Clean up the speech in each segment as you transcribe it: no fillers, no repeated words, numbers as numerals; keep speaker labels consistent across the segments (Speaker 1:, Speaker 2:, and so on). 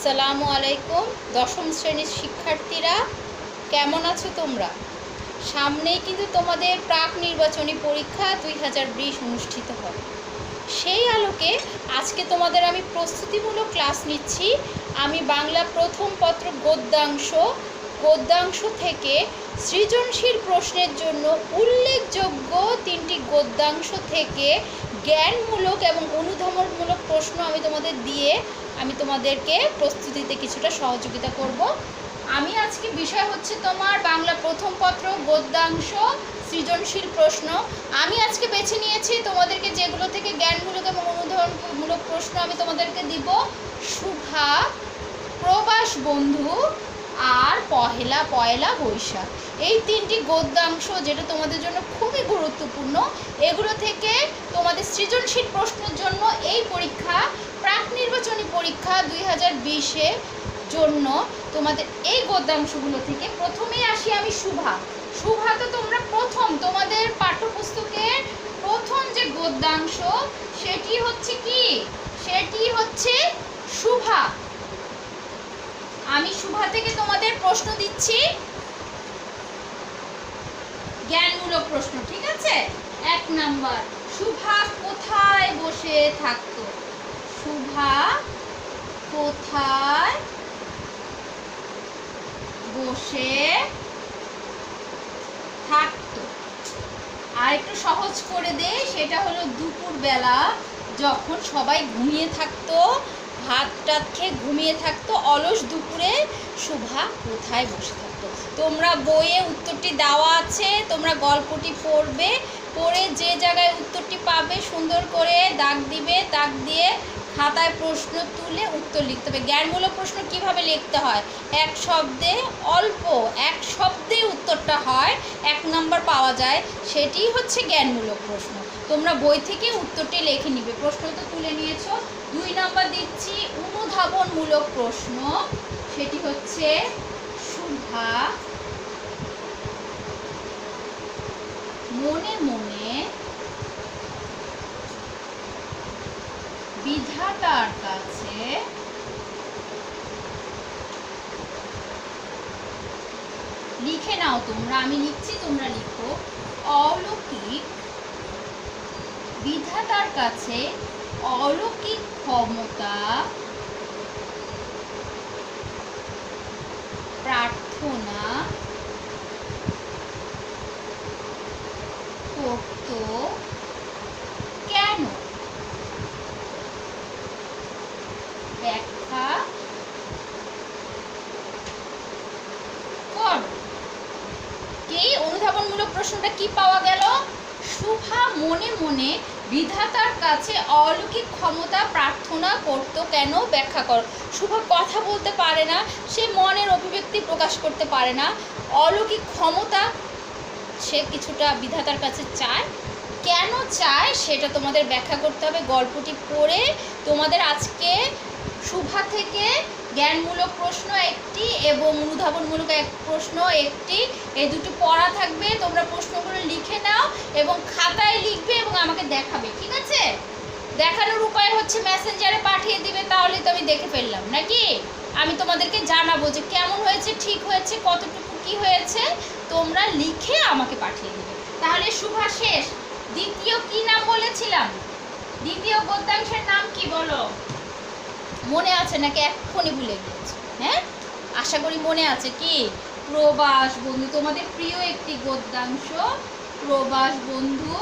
Speaker 1: আসসালামু আলাইকুম দশম শ্রেণীর শিক্ষার্থীরা, কেমন আছো তোমরা? সামনেই কিন্তু তোমাদের প্রাক নির্বাচনী পরীক্ষা 2020 অনুষ্ঠিত হবে। সেই আলোকে আজকে তোমাদের আমি প্রস্তুতিমূলক ক্লাস নিচ্ছি। আমি বাংলা প্রথম পত্র গদ্যাংশ থেকে সৃজনশীল প্রশ্নের জন্য উল্লেখযোগ্য 3টি গদ্যাংশ থেকে জ্ঞানমূলক এবং অনুধাবনমূলক প্রশ্ন আমি তোমাদের দিয়ে আমি তোমাদেরকে প্রস্তুতিতে কিছুটা সহযোগিতা করব। আমি আজকে বিষয় হচ্ছে তোমার বাংলা প্রথম পত্র গদ্যাংশ সৃজনশীল প্রশ্ন। আমি আজকে বেছে নিয়েছি তোমাদেরকে যেগুলো থেকে জ্ঞানমূলক এবং অনুধাবনমূলক প্রশ্ন আমি তোমাদেরকে দিব। শুভা, প্রবাস বন্ধু আর পহেলা বৈশাখ, এই 3টি গদ্যাংশ যেটা তোমাদের জন্য খুবই গুরুত্বপূর্ণ। এগুলো থেকে তোমাদের সৃজনশীল প্রশ্নের জন্য এই পরীক্ষা প্রাক নির্বাচনী পরীক্ষা 2020-এর জন্য তোমাদের এই গদ্যাংশগুলো থেকে প্রথমেই আসি আমি শুভা তো তোমরা প্রথম তোমাদের পাঠ্যপুস্তকের প্রথম যে গদ্যাংশ সেটি হচ্ছে শুভা। আমি শুভা থেকে তোমাদের প্রশ্ন দিচ্ছি, জ্ঞানমূলক প্রশ্ন, ঠিক আছে? 1 নাম্বার, শুভা কোথায় বসে থাকতো? শুভা কোথায় বসে থাকতো? আর একটু সহজ করে দে, সেটা হলো দুপুরবেলা যখন সবাই ঘুমিয়ে থাকতো, ভাত টাত খেয়ে ঘুমিয়ে থাকতো, অলস দুপুরে শুভা কোথায় বসে থাকতো? তোমরা বইয়ে উত্তরটি দেওয়া আছে, তোমরা গল্পটি পড়বে, পড়ে যে জায়গায় উত্তরটি পাবে সুন্দর করে দাগ দিবে, দাগ দিয়ে খাতায় প্রশ্ন তুলে উত্তর লিখতে হবে। জ্ঞানমূলক প্রশ্ন কিভাবে লিখতে হয়? এক শব্দে উত্তরটা হয়, 1 নম্বর পাওয়া যায়, সেটি হচ্ছে জ্ঞানমূলক প্রশ্ন। তোমরা বই থেকে উত্তরটি লিখে নিবে। প্রশ্ন তো তুলে নিয়েছো। 2 নম্বর দিচ্ছি অনুধাবনমূলক প্রশ্ন, সেটি হচ্ছে শুভা মনে মনে বিধাতার কাছে লিখে নাও তোমরা, আমি লিখছি তোমরা লিখো। অলৌকিক বিধাতার কাছে অলৌকিক ক্ষমতা প্রার্থনা করত কেন? ব্যাখ্যা করো। কি অনুধাবনমূলক প্রশ্নটা কি পাওয়া গেল? শুভা মনে মনে বিধাতার কাছে অলৌকিক ক্ষমতা প্রার্থনা করত কেন? ব্যাখ্যা করো। শুভা কথা বলতে পারে না, সে মনের অভিব্যক্তি প্রকাশ করতে পারে না, অলৌকিক ক্ষমতা সে কিছুটা বিধাতার কাছে চায়। কেন চায় সেটা তোমাদের ব্যাখ্যা করতে হবে। গল্পটি পড়ে তোমাদের আজকে শুভা থেকে জ্ঞানমূলক প্রশ্ন একটি এবং অনুধাবনমূলক এক প্রশ্ন একটি, এই দুটো পড়া থাকবে। তোমরা প্রশ্নগুলো লিখে নাও এবং খাতায় লিখবে এবং আমাকে দেখাবে, ঠিক আছে? দেখানোর উপায় হচ্ছে মেসেঞ্জারে পাঠিয়ে দিবে, তাহলে তো আমি দেখে ফেললাম নাকি? আমি তোমাদেরকে জানাবো যে কেমন হয়েছে, ঠিক হয়েছে, কতটুকু কি হয়েছে, তোমরা লিখে আমাকে পাঠিয়ে দিবে। তাহলে শুভা শেষ। দ্বিতীয় কি নাম বলেছিলাম? দ্বিতীয় গদ্যাংশের নাম কি বলো? মনে আছে নাকি এক্ষুনি ভুলে গিয়েছি? হ্যাঁ, আশা করি মনে আছে। কি? প্রবাস বন্ধু, তোমাদের প্রিয় একটি গদ্যাংশ। প্রবাস বন্ধু।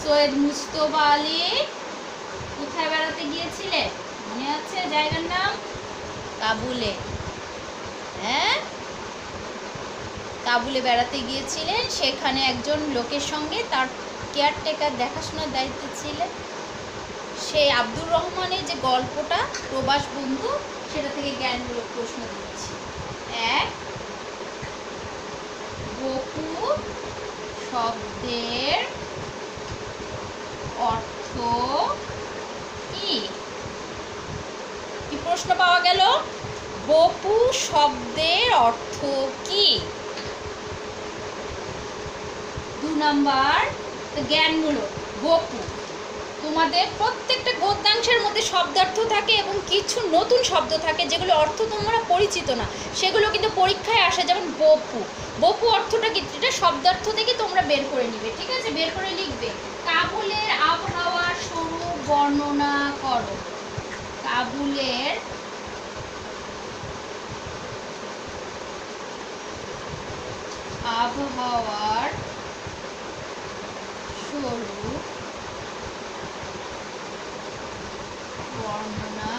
Speaker 1: সৈয়দ মুস্তফা আলী কোথায় বেড়াতে গিয়েছিলে? মনে আছে জায়গার নাম? কাবুলে। হ্যাঁ, কাবুলে বেড়াতে গিয়েছিলেন, সেখানে একজন লোকের সঙ্গে তার কেয়ারটেকার দেখাশোনার দায়িত্বে ছিলেন। সেই আব্দুর রহমানের যে গল্পটা প্রবাস বন্ধু, সেটা থেকে জ্ঞানমূলক প্রশ্ন দিচ্ছি। 1, বপু শব্দের অর্থ কি? কি প্রশ্ন পাওয়া গেল? বপু শব্দের অর্থ কি? 2 নাম্বার জ্ঞানমূলক, বপু তোমাদের প্রত্যেকটা গদ্যাংশের মধ্যে শব্দার্থ থাকে এবং কিছু নতুন শব্দ থাকে যেগুলো অর্থ তোমরা পরিচিত না, সেগুলো কিন্তু পরীক্ষায় আসে। যেমন বপু, বপু অর্থটা কি, এটা শব্দার্থ থেকে তোমরা বের করে নিবে, ঠিক আছে, বের করে লিখবে। কাবুলের আবহাওয়ার স্বরূপ বর্ণনা করো। কাবুলের আবহাওয়ার স্বরূপ বর্ণনা।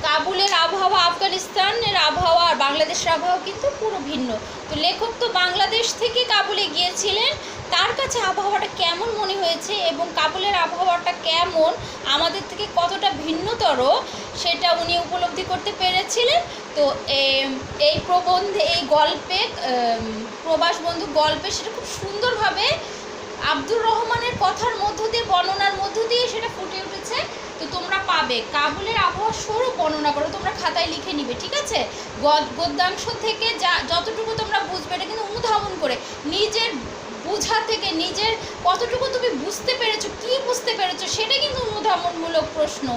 Speaker 1: কাবুলের আবহাওয়া আফগানিস্তানের আবহাওয়া আর বাংলাদেশের আবহাওয়া কিন্তু পুরো ভিন্ন। তো লেখক তো বাংলাদেশ থেকে কাবুলে গিয়েছিলেন, তার কাছে আবহাওয়াটা কেমন মনে হয়েছে এবং কাবুলের আবহাওয়াটা কেমন, আমাদের থেকে কতটা ভিন্নতর, সেটা উনি উপলব্ধি করতে পেরেছিলেন। তো এই প্রবন্ধে, এই গল্পে, প্রবাস বন্ধু গল্পে সেটা খুব সুন্দরভাবে আব্দুর রহমানের কথার মধ্য দিয়ে, বর্ণনার মধ্য দিয়ে সেটা ফুটে উঠেছে। তো তোমরা পাবে কাবুলের আবহাওয়ার স্বরূপ বর্ণনা করো, তোমরা খাতায় লিখে নিবে, ঠিক আছে। গদ্যাংশ থেকে যতটুকু তোমরা বুঝবে, এটা কিন্তু অনুধাবন করে নিজের বোঝা থেকে, নিজের কতটুকু তুমি বুঝতে পেরেছো, কি বুঝতে পেরেছো, সেটা কিন্তু অনুধাবনমূলক প্রশ্ন,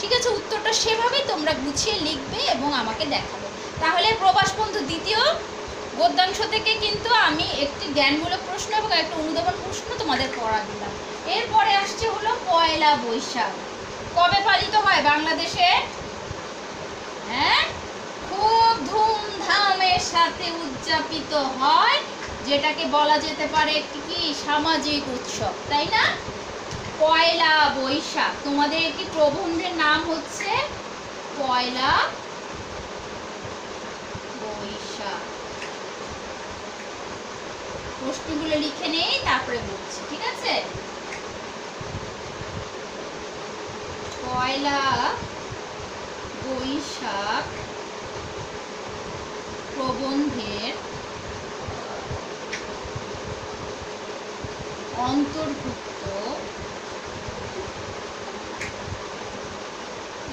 Speaker 1: ঠিক আছে। উত্তরটা সেভাবেই তোমরা গুছিয়ে লিখবে এবং আমাকে দেখাবে। তাহলে প্রবাস বন্ধু দ্বিতীয় গদ্যাংশ থেকে কিন্তু আমি একটি জ্ঞানমূলক প্রশ্ন এবং একটা অনুধাবন প্রশ্ন তোমাদের পড়া দিলাম। এরপরে আসছে হলো পয়লা বৈশাখ। কবে পালিত হয় বাংলাদেশে? হ্যাঁ, খুব ধুমধামের সাথে উদযাপিত হয়, যেটাকে বলা যেতে পারে একটি কি সামাজিক উৎসব, তাই না? পয়লা বৈশাখ। তোমাদের একটি প্রবন্ধের নাম হচ্ছে পয়লা বৈশাখ। প্রশ্নগুলো লিখে নেই, তারপরে বলছি, ঠিক আছে। পয়লা বৈশাখ প্রবন্ধের অন্তর্ভুক্ত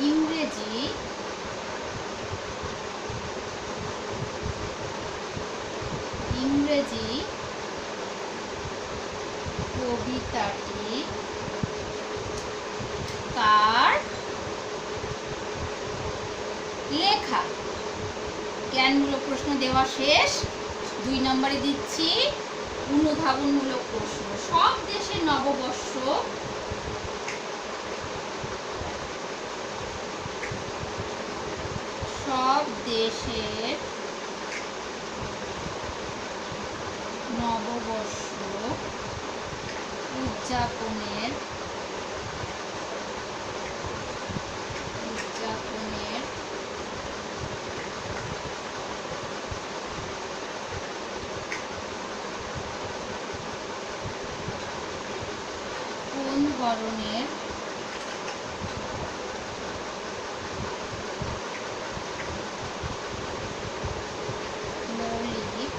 Speaker 1: ইংরেজি কবিতাটি কার লেখা? জ্ঞানমূলক প্রশ্ন দেওয়া শেষ। 2 নম্বরে দিচ্ছি অনুধাবনমূলক প্রশ্ন। সব দেশের নববর্ষ উদযাপনের কোন ধরনের মৌলিক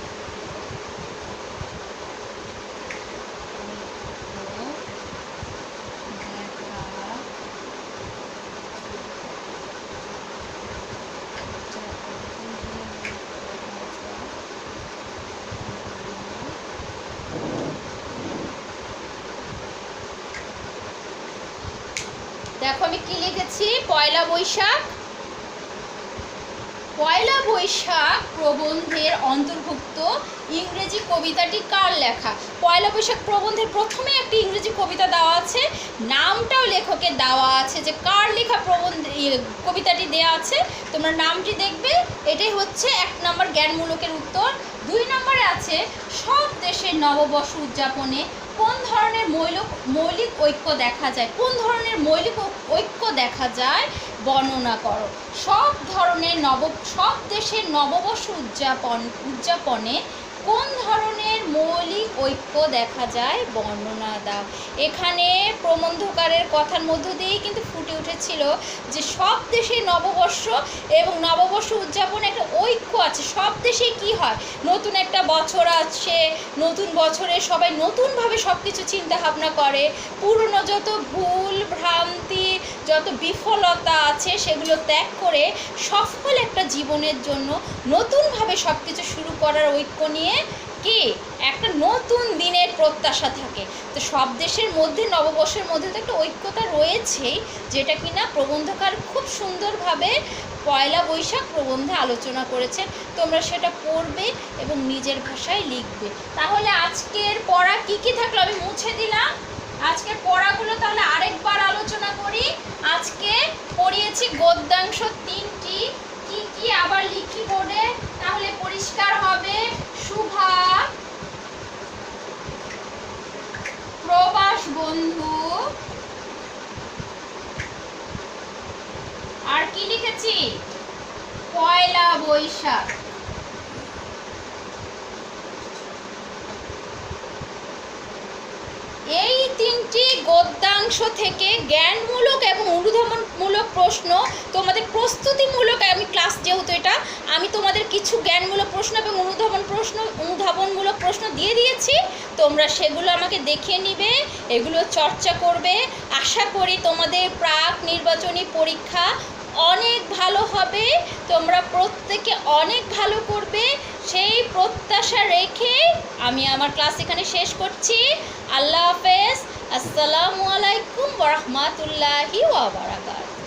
Speaker 1: দেখো আমি কি লিখেছি। পয়লা বৈশাখ প্রবন্ধের অন্তর্ভুক্ত ইংরেজি কবিতাটি কার লেখা? পয়লা বৈশাখ প্রবন্ধের প্রথমে একটি ইংরেজি কবিতা দেওয়া আছে, নামটাও লেখকের দেওয়া আছে, যে কার লেখা কবিতাটি দেওয়া আছে, তোমরা নামটি দেখবে। এটাই হচ্ছে 1 নম্বর জ্ঞানমূলকের উত্তর। 2 নম্বরে আছে সব দেশের নববর্ষ উদযাপনে কোন ধরনের মৌলিক ঐক্য দেখা যায়? কোন ধরনের মৌলিক ঐক্য দেখা যায় বর্ণনা করো। সব দেশের নববর্ষ উদযাপনে কোন ধরনের মৌলিক ঐক্য দেখা যায় বর্ণনা দাও। এখানে প্রবন্ধকারের কথার মধ্য দিয়েই কিন্তু ফুটে উঠেছিল যে সব দেশে নববর্ষ এবং নববর্ষ উদযাপনে একটা ঐক্য আছে। সব দেশেই কি হয়, নতুন একটা বছর আসছে, নতুন বছরে সবাই নতুনভাবে সব কিছু চিন্তা ভাবনা করে, পুরনো যত ভুল ভ্রান্তি, যত বিফলতা আছে সেগুলো ত্যাগ করে সফল একটা জীবনের জন্য নতুনভাবে সব কিছু শুরু করার ঐক্য নিয়ে কি একটা নতুন দিনের প্রত্যাশা থাকে। তো সব দেশের মধ্যে নববর্ষের মধ্যে তো একটা ঐক্যতা রয়েছেই, যেটা কিনা প্রবন্ধকার খুব সুন্দরভাবে পয়লা বৈশাখ প্রবন্ধে আলোচনা করেছেন। তোমরা সেটা পড়বে এবং নিজের ভাষায় লিখবে। তাহলে আজকের পড়া কি কি থাকলো আমি মুছে দিলাম। আজকের পড়াগুলো তাহলে আরেকবার আলোচনা করি। আজকে পড়িয়েছি গদ্যাংশ 3টি, কি কি আবার লিখি বোর্ডে, তাহলে পরিষ্কার হবে। শুভা, প্রবাস বন্ধু, আর কি লিখেছি, পয়লা বৈশাখ। এই 3টি গদ্যাংশ থেকে জ্ঞানমূলক এবং অনুধাবনমূলক প্রশ্ন, তোমাদের প্রস্তুতিমূলক, আমি ক্লাস যেহেতু এটা, আমি তোমাদের কিছু জ্ঞানমূলক প্রশ্ন এবং অনুধাবনমূলক প্রশ্ন দিয়ে দিয়েছি। তোমরা সেগুলো আমাকে দেখে নিবে, এগুলো চর্চা করবে। আশা করি তোমাদের প্রাক নির্বাচনী পরীক্ষা অনেক ভালো হবে, তোমরা প্রত্যেকে অনেক ভালো করবে, সেই প্রত্যাশা রেখে আমি আমার ক্লাস এখানে শেষ করছি। আল্লাহ হাফেজ। আসসালামু আলাইকুম ওয়া রাহমাতুল্লাহি ওয়া বারাকাতুহু।